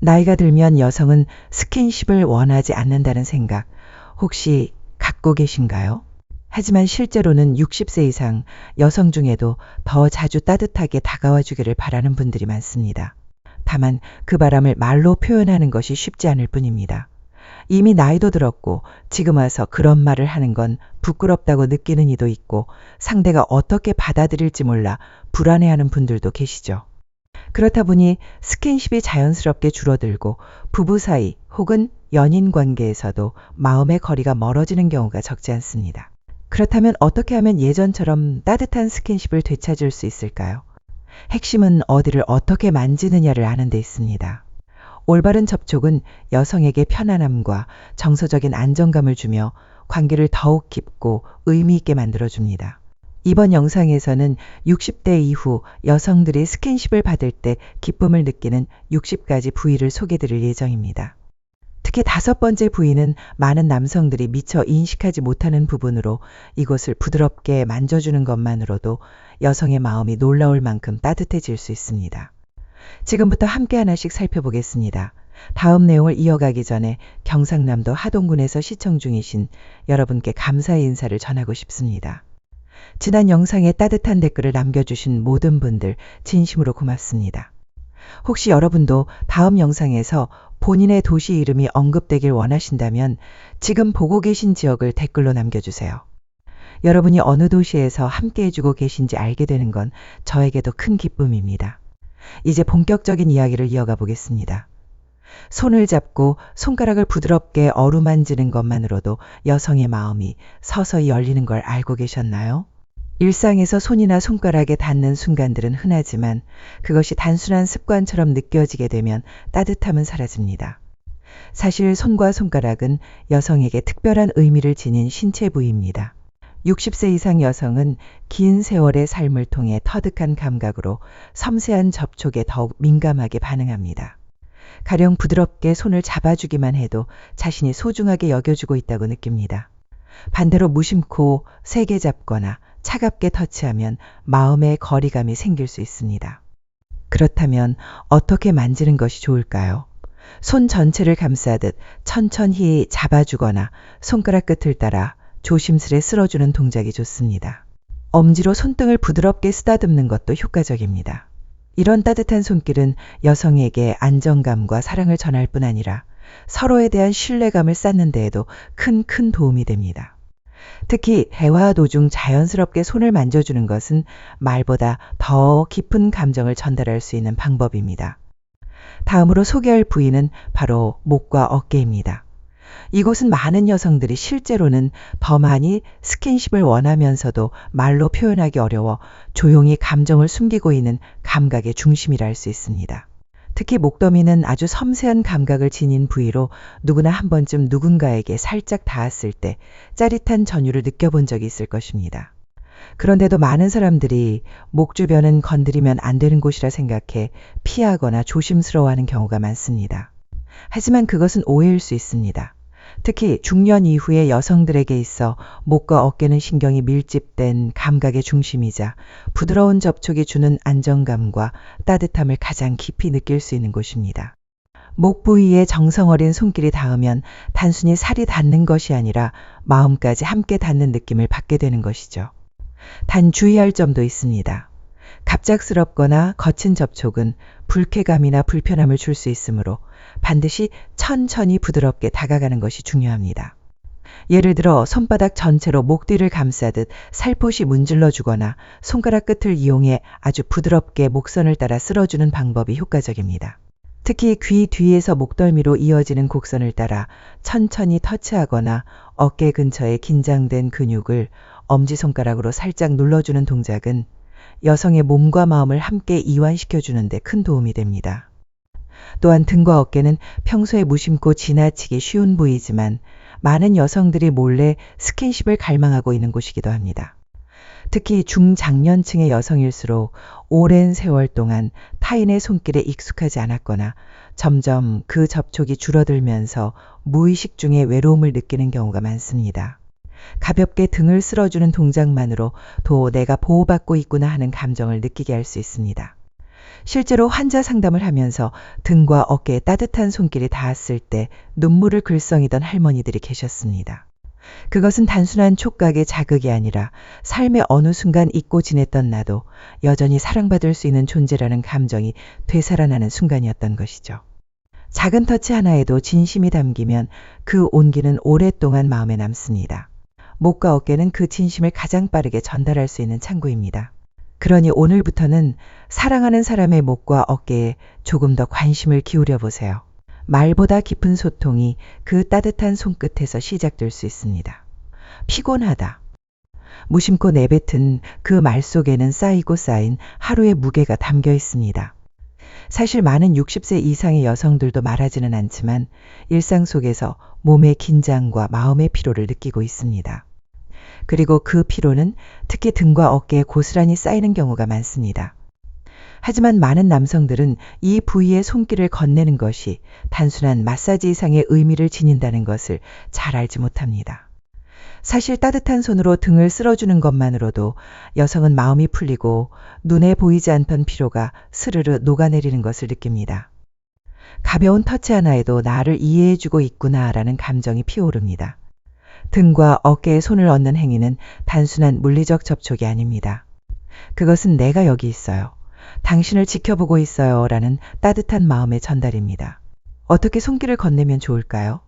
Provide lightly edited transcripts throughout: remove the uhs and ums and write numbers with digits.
나이가 들면 여성은 스킨십을 원하지 않는다는 생각 혹시 갖고 계신가요? 하지만 실제로는 60세 이상 여성 중에도 더 자주 따뜻하게 다가와 주기를 바라는 분들이 많습니다. 다만 그 바람을 말로 표현하는 것이 쉽지 않을 뿐입니다. 이미 나이도 들었고 지금 와서 그런 말을 하는 건 부끄럽다고 느끼는 이도 있고 상대가 어떻게 받아들일지 몰라 불안해하는 분들도 계시죠. 그렇다 보니 스킨십이 자연스럽게 줄어들고 부부 사이 혹은 연인 관계에서도 마음의 거리가 멀어지는 경우가 적지 않습니다. 그렇다면 어떻게 하면 예전처럼 따뜻한 스킨십을 되찾을 수 있을까요? 핵심은 어디를 어떻게 만지느냐를 아는 데 있습니다. 올바른 접촉은 여성에게 편안함과 정서적인 안정감을 주며 관계를 더욱 깊고 의미 있게 만들어줍니다. 이번 영상에서는 60대 이후 여성들이 스킨십을 받을 때 기쁨을 느끼는 60가지 부위를 소개드릴 예정입니다. 특히 5번째 부위는 많은 남성들이 미처 인식하지 못하는 부분으로 이곳을 부드럽게 만져주는 것만으로도 여성의 마음이 놀라울 만큼 따뜻해질 수 있습니다. 지금부터 함께 하나씩 살펴보겠습니다. 다음 내용을 이어가기 전에 경상남도 하동군에서 시청 중이신 여러분께 감사의 인사를 전하고 싶습니다. 지난 영상에 따뜻한 댓글을 남겨주신 모든 분들 진심으로 고맙습니다. 혹시 여러분도 다음 영상에서 본인의 도시 이름이 언급되길 원하신다면 지금 보고 계신 지역을 댓글로 남겨주세요. 여러분이 어느 도시에서 함께 해주고 계신지 알게 되는 건 저에게도 큰 기쁨입니다. 이제 본격적인 이야기를 이어가 보겠습니다. 손을 잡고 손가락을 부드럽게 어루만지는 것만으로도 여성의 마음이 서서히 열리는 걸 알고 계셨나요? 일상에서 손이나 손가락에 닿는 순간들은 흔하지만 그것이 단순한 습관처럼 느껴지게 되면 따뜻함은 사라집니다. 사실 손과 손가락은 여성에게 특별한 의미를 지닌 신체 부위입니다. 60세 이상 여성은 긴 세월의 삶을 통해 터득한 감각으로 섬세한 접촉에 더욱 민감하게 반응합니다. 가령 부드럽게 손을 잡아주기만 해도 자신이 소중하게 여겨주고 있다고 느낍니다. 반대로 무심코 세게 잡거나 차갑게 터치하면 마음의 거리감이 생길 수 있습니다. 그렇다면 어떻게 만지는 것이 좋을까요? 손 전체를 감싸듯 천천히 잡아주거나 손가락 끝을 따라 조심스레 쓸어주는 동작이 좋습니다. 엄지로 손등을 부드럽게 쓰다듬는 것도 효과적입니다. 이런 따뜻한 손길은 여성에게 안정감과 사랑을 전할 뿐 아니라 서로에 대한 신뢰감을 쌓는 데에도 큰 도움이 됩니다. 특히 대화 도중 자연스럽게 손을 만져주는 것은 말보다 더 깊은 감정을 전달할 수 있는 방법입니다. 다음으로 소개할 부위는 바로 목과 어깨입니다. 이곳은 많은 여성들이 실제로는 더 많이 스킨십을 원하면서도 말로 표현하기 어려워 조용히 감정을 숨기고 있는 감각의 중심이라 할 수 있습니다. 특히 목더미는 아주 섬세한 감각을 지닌 부위로 누구나 한 번쯤 누군가에게 살짝 닿았을 때 짜릿한 전율을 느껴본 적이 있을 것입니다. 그런데도 많은 사람들이 목 주변은 건드리면 안 되는 곳이라 생각해 피하거나 조심스러워하는 경우가 많습니다. 하지만 그것은 오해일 수 있습니다. 특히 중년 이후의 여성들에게 있어 목과 어깨는 신경이 밀집된 감각의 중심이자 부드러운 접촉이 주는 안정감과 따뜻함을 가장 깊이 느낄 수 있는 곳입니다. 목 부위에 정성 어린 손길이 닿으면 단순히 살이 닿는 것이 아니라 마음까지 함께 닿는 느낌을 받게 되는 것이죠. 단 주의할 점도 있습니다. 갑작스럽거나 거친 접촉은 불쾌감이나 불편함을 줄 수 있으므로 반드시 천천히 부드럽게 다가가는 것이 중요합니다. 예를 들어 손바닥 전체로 목 뒤를 감싸듯 살포시 문질러 주거나 손가락 끝을 이용해 아주 부드럽게 목선을 따라 쓸어주는 방법이 효과적입니다. 특히 귀 뒤에서 목덜미로 이어지는 곡선을 따라 천천히 터치하거나 어깨 근처에 긴장된 근육을 엄지손가락으로 살짝 눌러주는 동작은 여성의 몸과 마음을 함께 이완시켜 주는데 큰 도움이 됩니다. 또한 등과 어깨는 평소에 무심코 지나치기 쉬운 부위지만 많은 여성들이 몰래 스킨십을 갈망하고 있는 곳이기도 합니다. 특히 중장년층의 여성일수록 오랜 세월 동안 타인의 손길에 익숙하지 않았거나 점점 그 접촉이 줄어들면서 무의식 중에 외로움을 느끼는 경우가 많습니다. 가볍게 등을 쓸어주는 동작만으로 도 내가 보호받고 있구나 하는 감정을 느끼게 할 수 있습니다. 실제로 환자 상담을 하면서 등과 어깨에 따뜻한 손길이 닿았을 때 눈물을 글썽이던 할머니들이 계셨습니다. 그것은 단순한 촉각의 자극이 아니라 삶의 어느 순간 잊고 지냈던 나도 여전히 사랑받을 수 있는 존재라는 감정이 되살아나는 순간이었던 것이죠. 작은 터치 하나에도 진심이 담기면 그 온기는 오랫동안 마음에 남습니다. 목과 어깨는 그 진심을 가장 빠르게 전달할 수 있는 창구입니다. 그러니 오늘부터는 사랑하는 사람의 목과 어깨에 조금 더 관심을 기울여 보세요. 말보다 깊은 소통이 그 따뜻한 손끝에서 시작될 수 있습니다. 피곤하다. 무심코 내뱉은 그 말 속에는 쌓이고 쌓인 하루의 무게가 담겨 있습니다. 사실 많은 60세 이상의 여성들도 말하지는 않지만 일상 속에서 몸의 긴장과 마음의 피로를 느끼고 있습니다. 그리고 그 피로는 특히 등과 어깨에 고스란히 쌓이는 경우가 많습니다. 하지만 많은 남성들은 이 부위에 손길을 건네는 것이 단순한 마사지 이상의 의미를 지닌다는 것을 잘 알지 못합니다. 사실 따뜻한 손으로 등을 쓸어주는 것만으로도 여성은 마음이 풀리고 눈에 보이지 않던 피로가 스르르 녹아내리는 것을 느낍니다. 가벼운 터치 하나에도 나를 이해해주고 있구나라는 감정이 피어오릅니다. 등과 어깨에 손을 얹는 행위는 단순한 물리적 접촉이 아닙니다. 그것은 내가 여기 있어요. 당신을 지켜보고 있어요. 라는 따뜻한 마음의 전달입니다. 어떻게 손길을 건네면 좋을까요?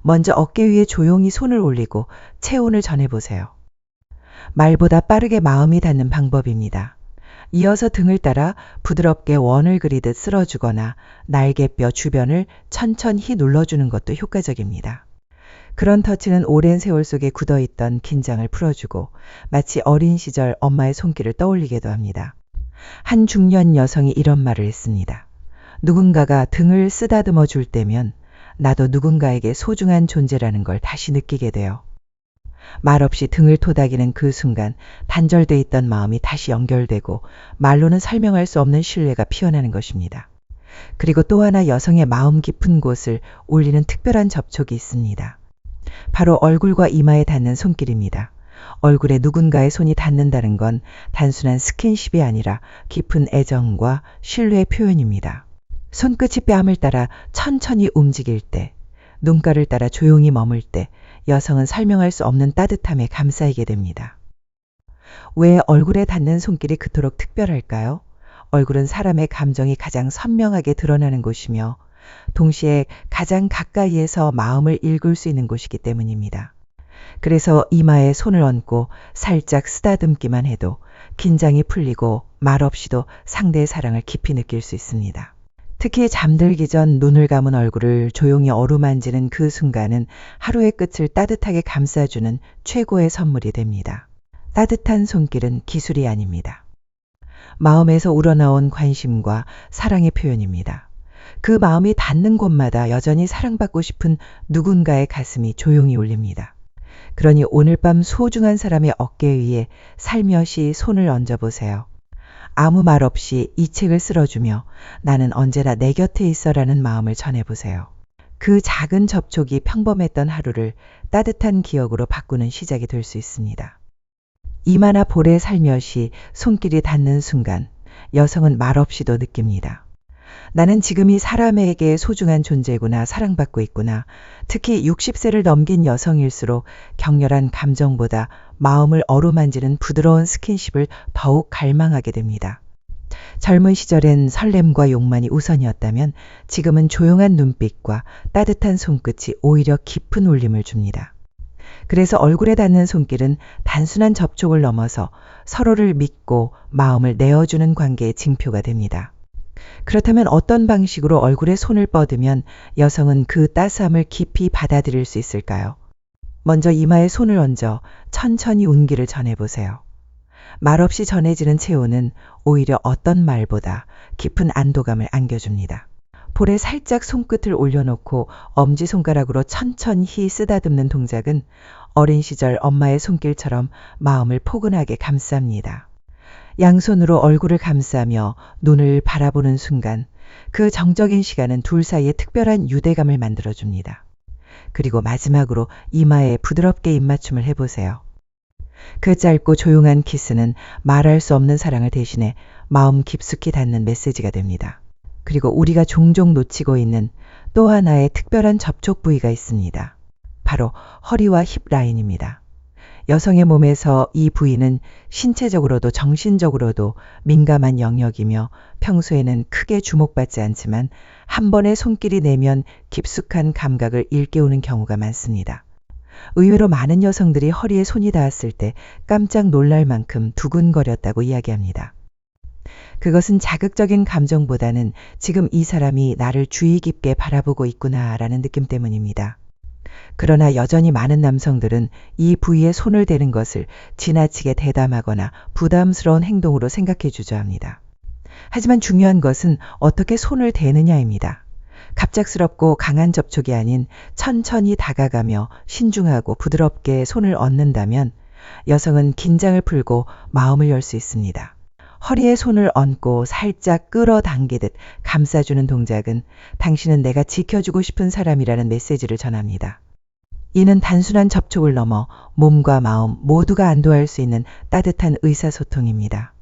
먼저 어깨 위에 조용히 손을 올리고 체온을 전해보세요. 말보다 빠르게 마음이 닿는 방법입니다. 이어서 등을 따라 부드럽게 원을 그리듯 쓸어주거나 날개뼈 주변을 천천히 눌러주는 것도 효과적입니다. 그런 터치는 오랜 세월 속에 굳어있던 긴장을 풀어주고 마치 어린 시절 엄마의 손길을 떠올리게도 합니다. 한 중년 여성이 이런 말을 했습니다. 누군가가 등을 쓰다듬어 줄 때면 나도 누군가에게 소중한 존재라는 걸 다시 느끼게 돼요. 말없이 등을 토닥이는 그 순간 단절돼 있던 마음이 다시 연결되고 말로는 설명할 수 없는 신뢰가 피어나는 것입니다. 그리고 또 하나 여성의 마음 깊은 곳을 울리는 특별한 접촉이 있습니다. 바로 얼굴과 이마에 닿는 손길입니다. 얼굴에 누군가의 손이 닿는다는 건 단순한 스킨십이 아니라 깊은 애정과 신뢰의 표현입니다. 손끝이 뺨을 따라 천천히 움직일 때, 눈가를 따라 조용히 머물 때 여성은 설명할 수 없는 따뜻함에 감싸이게 됩니다. 왜 얼굴에 닿는 손길이 그토록 특별할까요? 얼굴은 사람의 감정이 가장 선명하게 드러나는 곳이며 동시에 가장 가까이에서 마음을 읽을 수 있는 곳이기 때문입니다. 그래서 이마에 손을 얹고 살짝 쓰다듬기만 해도 긴장이 풀리고 말없이도 상대의 사랑을 깊이 느낄 수 있습니다. 특히 잠들기 전 눈을 감은 얼굴을 조용히 어루만지는 그 순간은 하루의 끝을 따뜻하게 감싸주는 최고의 선물이 됩니다. 따뜻한 손길은 기술이 아닙니다. 마음에서 우러나온 관심과 사랑의 표현입니다. 그 마음이 닿는 곳마다 여전히 사랑받고 싶은 누군가의 가슴이 조용히 울립니다. 그러니 오늘 밤 소중한 사람의 어깨 위에 살며시 손을 얹어보세요. 아무 말 없이 이 책을 쓸어주며 나는 언제나 내 곁에 있어라는 마음을 전해보세요. 그 작은 접촉이 평범했던 하루를 따뜻한 기억으로 바꾸는 시작이 될 수 있습니다. 이마나 볼에 살며시 손길이 닿는 순간 여성은 말없이도 느낍니다. 나는 지금 이 사람에게 소중한 존재구나, 사랑받고 있구나. 특히 60세를 넘긴 여성일수록 격렬한 감정보다 마음을 어루만지는 부드러운 스킨십을 더욱 갈망하게 됩니다. 젊은 시절엔 설렘과 욕망이 우선이었다면 지금은 조용한 눈빛과 따뜻한 손끝이 오히려 깊은 울림을 줍니다. 그래서 얼굴에 닿는 손길은 단순한 접촉을 넘어서 서로를 믿고 마음을 내어주는 관계의 징표가 됩니다. 그렇다면 어떤 방식으로 얼굴에 손을 뻗으면 여성은 그 따스함을 깊이 받아들일 수 있을까요? 먼저 이마에 손을 얹어 천천히 운기를 전해보세요. 말없이 전해지는 체온은 오히려 어떤 말보다 깊은 안도감을 안겨줍니다. 볼에 살짝 손끝을 올려놓고 엄지손가락으로 천천히 쓰다듬는 동작은 어린 시절 엄마의 손길처럼 마음을 포근하게 감쌉니다. 양손으로 얼굴을 감싸며 눈을 바라보는 순간 그 정적인 시간은 둘 사이에 특별한 유대감을 만들어줍니다. 그리고 마지막으로 이마에 부드럽게 입맞춤을 해보세요. 그 짧고 조용한 키스는 말할 수 없는 사랑을 대신해 마음 깊숙이 닿는 메시지가 됩니다. 그리고 우리가 종종 놓치고 있는 또 하나의 특별한 접촉 부위가 있습니다. 바로 허리와 힙 라인입니다. 여성의 몸에서 이 부위는 신체적으로도 정신적으로도 민감한 영역이며 평소에는 크게 주목받지 않지만 한 번의 손길이 내면 깊숙한 감각을 일깨우는 경우가 많습니다. 의외로 많은 여성들이 허리에 손이 닿았을 때 깜짝 놀랄 만큼 두근거렸다고 이야기합니다. 그것은 자극적인 감정보다는 지금 이 사람이 나를 주의 깊게 바라보고 있구나라는 느낌 때문입니다. 그러나 여전히 많은 남성들은 이 부위에 손을 대는 것을 지나치게 대담하거나 부담스러운 행동으로 생각해 주저합니다. 하지만 중요한 것은 어떻게 손을 대느냐입니다. 갑작스럽고 강한 접촉이 아닌 천천히 다가가며 신중하고 부드럽게 손을 얹는다면 여성은 긴장을 풀고 마음을 열 수 있습니다. 허리에 손을 얹고 살짝 끌어당기듯 감싸주는 동작은 당신은 내가 지켜주고 싶은 사람이라는 메시지를 전합니다. 이는 단순한 접촉을 넘어 몸과 마음 모두가 안도할 수 있는 따뜻한 의사소통입니다.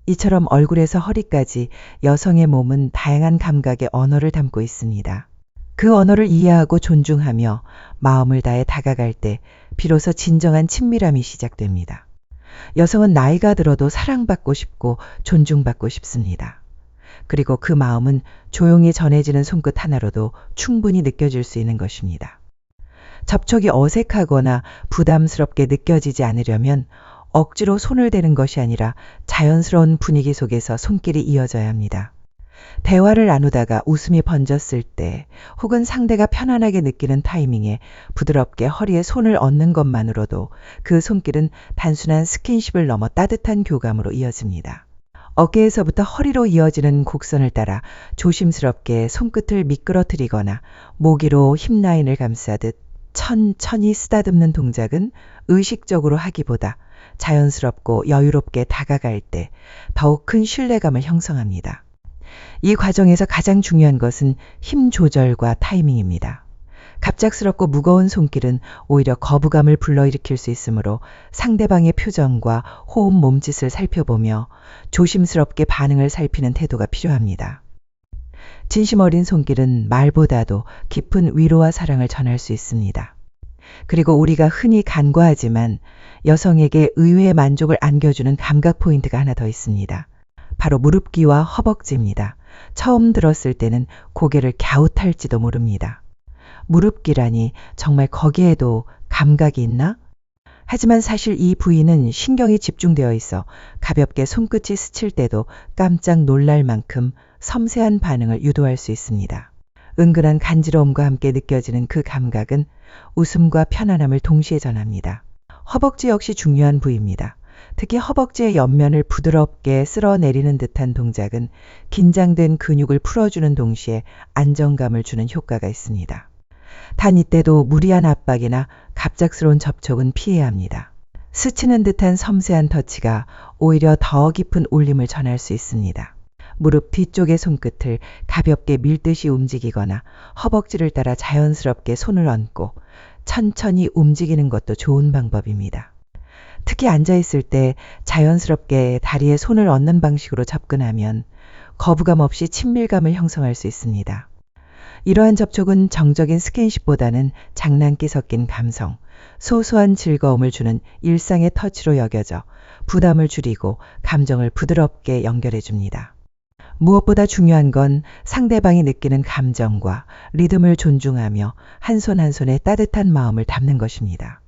이처럼 얼굴에서 허리까지 여성의 몸은 다양한 감각의 언어를 담고 있습니다. 그 언어를 이해하고 존중하며 마음을 다해 다가갈 때 비로소 진정한 친밀함이 시작됩니다. 여성은 나이가 들어도 사랑받고 싶고 존중받고 싶습니다. 그리고 그 마음은 조용히 전해지는 손끝 하나로도 충분히 느껴질 수 있는 것입니다. 접촉이 어색하거나 부담스럽게 느껴지지 않으려면 억지로 손을 대는 것이 아니라 자연스러운 분위기 속에서 손길이 이어져야 합니다. 대화를 나누다가 웃음이 번졌을 때 혹은 상대가 편안하게 느끼는 타이밍에 부드럽게 허리에 손을 얹는 것만으로도 그 손길은 단순한 스킨십을 넘어 따뜻한 교감으로 이어집니다. 어깨에서부터 허리로 이어지는 곡선을 따라 조심스럽게 손끝을 미끄러뜨리거나 모기로 힙 라인을 감싸듯 천천히 쓰다듬는 동작은 의식적으로 하기보다 자연스럽고 여유롭게 다가갈 때 더욱 큰 신뢰감을 형성합니다. 이 과정에서 가장 중요한 것은 힘 조절과 타이밍입니다. 갑작스럽고 무거운 손길은 오히려 거부감을 불러일으킬 수 있으므로 상대방의 표정과 호흡 몸짓을 살펴보며 조심스럽게 반응을 살피는 태도가 필요합니다. 진심 어린 손길은 말보다도 깊은 위로와 사랑을 전할 수 있습니다. 그리고 우리가 흔히 간과하지만 여성에게 의외의 만족을 안겨주는 감각 포인트가 하나 더 있습니다. 바로 무릎귀와 허벅지입니다. 처음 들었을 때는 고개를 갸웃할지도 모릅니다. 무릎귀라니 정말 거기에도 감각이 있나? 하지만 사실 이 부위는 신경이 집중되어 있어 가볍게 손끝이 스칠 때도 깜짝 놀랄 만큼 섬세한 반응을 유도할 수 있습니다. 은근한 간지러움과 함께 느껴지는 그 감각은 웃음과 편안함을 동시에 전합니다. 허벅지 역시 중요한 부위입니다. 특히 허벅지의 옆면을 부드럽게 쓸어내리는 듯한 동작은 긴장된 근육을 풀어주는 동시에 안정감을 주는 효과가 있습니다. 단 이때도 무리한 압박이나 갑작스러운 접촉은 피해야 합니다. 스치는 듯한 섬세한 터치가 오히려 더 깊은 울림을 전할 수 있습니다. 무릎 뒤쪽의 손끝을 가볍게 밀듯이 움직이거나 허벅지를 따라 자연스럽게 손을 얹고 천천히 움직이는 것도 좋은 방법입니다. 특히 앉아있을 때 자연스럽게 다리에 손을 얹는 방식으로 접근하면 거부감 없이 친밀감을 형성할 수 있습니다. 이러한 접촉은 정적인 스킨십보다는 장난기 섞인 감성, 소소한 즐거움을 주는 일상의 터치로 여겨져 부담을 줄이고 감정을 부드럽게 연결해 줍니다. 무엇보다 중요한 건 상대방이 느끼는 감정과 리듬을 존중하며 한 손 한 손에 따뜻한 마음을 담는 것입니다.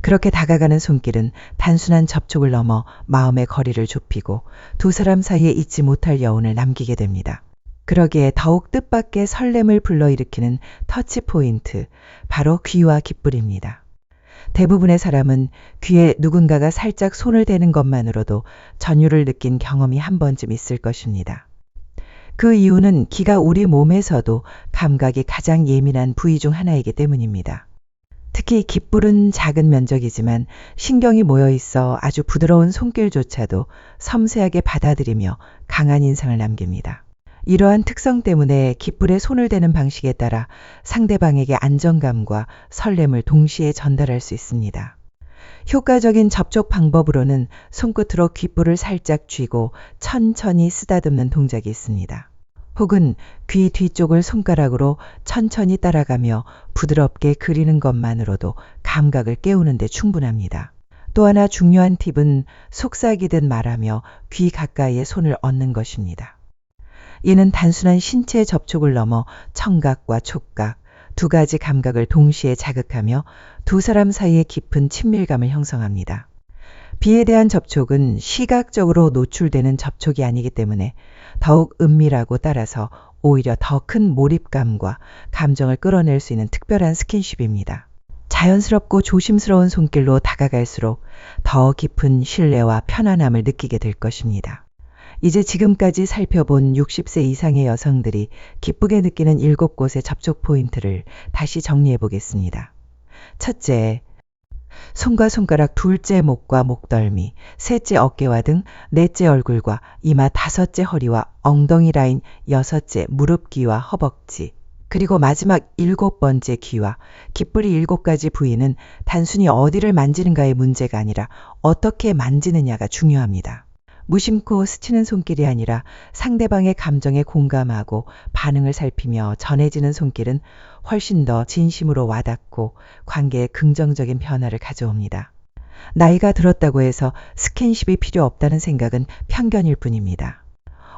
그렇게 다가가는 손길은 단순한 접촉을 넘어 마음의 거리를 좁히고 두 사람 사이에 잊지 못할 여운을 남기게 됩니다. 그러기에 더욱 뜻밖의 설렘을 불러일으키는 터치 포인트, 바로 귀와 귓불입니다. 대부분의 사람은 귀에 누군가가 살짝 손을 대는 것만으로도 전율을 느낀 경험이 한 번쯤 있을 것입니다. 그 이유는 귀가 우리 몸에서도 감각이 가장 예민한 부위 중 하나이기 때문입니다. 특히 귓불은 작은 면적이지만 신경이 모여 있어 아주 부드러운 손길조차도 섬세하게 받아들이며 강한 인상을 남깁니다. 이러한 특성 때문에 귓불에 손을 대는 방식에 따라 상대방에게 안정감과 설렘을 동시에 전달할 수 있습니다. 효과적인 접촉 방법으로는 손끝으로 귓볼을 살짝 쥐고 천천히 쓰다듬는 동작이 있습니다. 혹은 귀 뒤쪽을 손가락으로 천천히 따라가며 부드럽게 그리는 것만으로도 감각을 깨우는 데 충분합니다. 또 하나 중요한 팁은 속삭이듯 말하며 귀 가까이에 손을 얹는 것입니다. 이는 단순한 신체 접촉을 넘어 청각과 촉각, 두 가지 감각을 동시에 자극하며 두 사람 사이의 깊은 친밀감을 형성합니다. 비에 대한 접촉은 시각적으로 노출되는 접촉이 아니기 때문에 더욱 은밀하고 따라서 오히려 더 큰 몰입감과 감정을 끌어낼 수 있는 특별한 스킨십입니다. 자연스럽고 조심스러운 손길로 다가갈수록 더 깊은 신뢰와 편안함을 느끼게 될 것입니다. 이제 지금까지 살펴본 60세 이상의 여성들이 기쁘게 느끼는 7곳의 접촉 포인트를 다시 정리해 보겠습니다. 첫째, 손과 손가락, 둘째 목과 목덜미, 셋째 어깨와 등, 넷째 얼굴과 이마, 다섯째 허리와 엉덩이 라인, 여섯째 무릎 귀와 허벅지, 그리고 마지막 7번째 귀와 깃뿌리 7가지 부위는 단순히 어디를 만지는가의 문제가 아니라 어떻게 만지느냐가 중요합니다. 무심코 스치는 손길이 아니라 상대방의 감정에 공감하고 반응을 살피며 전해지는 손길은 훨씬 더 진심으로 와닿고 관계에 긍정적인 변화를 가져옵니다. 나이가 들었다고 해서 스킨십이 필요 없다는 생각은 편견일 뿐입니다.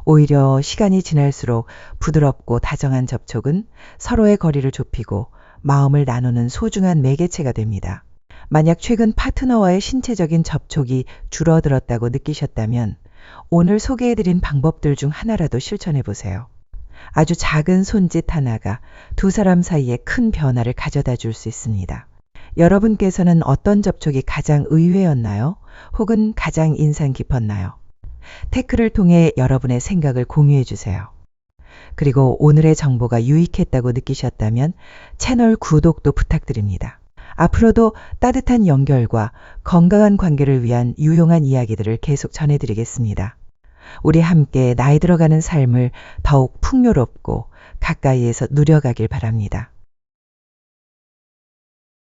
오히려 시간이 지날수록 부드럽고 다정한 접촉은 서로의 거리를 좁히고 마음을 나누는 소중한 매개체가 됩니다. 만약 최근 파트너와의 신체적인 접촉이 줄어들었다고 느끼셨다면 오늘 소개해드린 방법들 중 하나라도 실천해보세요. 아주 작은 손짓 하나가 두 사람 사이에 큰 변화를 가져다 줄 수 있습니다. 여러분께서는 어떤 접촉이 가장 의외였나요? 혹은 가장 인상 깊었나요? 태클을 통해 여러분의 생각을 공유해 주세요. 그리고 오늘의 정보가 유익했다고 느끼셨다면 채널 구독도 부탁드립니다. 앞으로도 따뜻한 연결과 건강한 관계를 위한 유용한 이야기들을 계속 전해드리겠습니다. 우리 함께 나이 들어가는 삶을 더욱 풍요롭고 가까이에서 누려가길 바랍니다.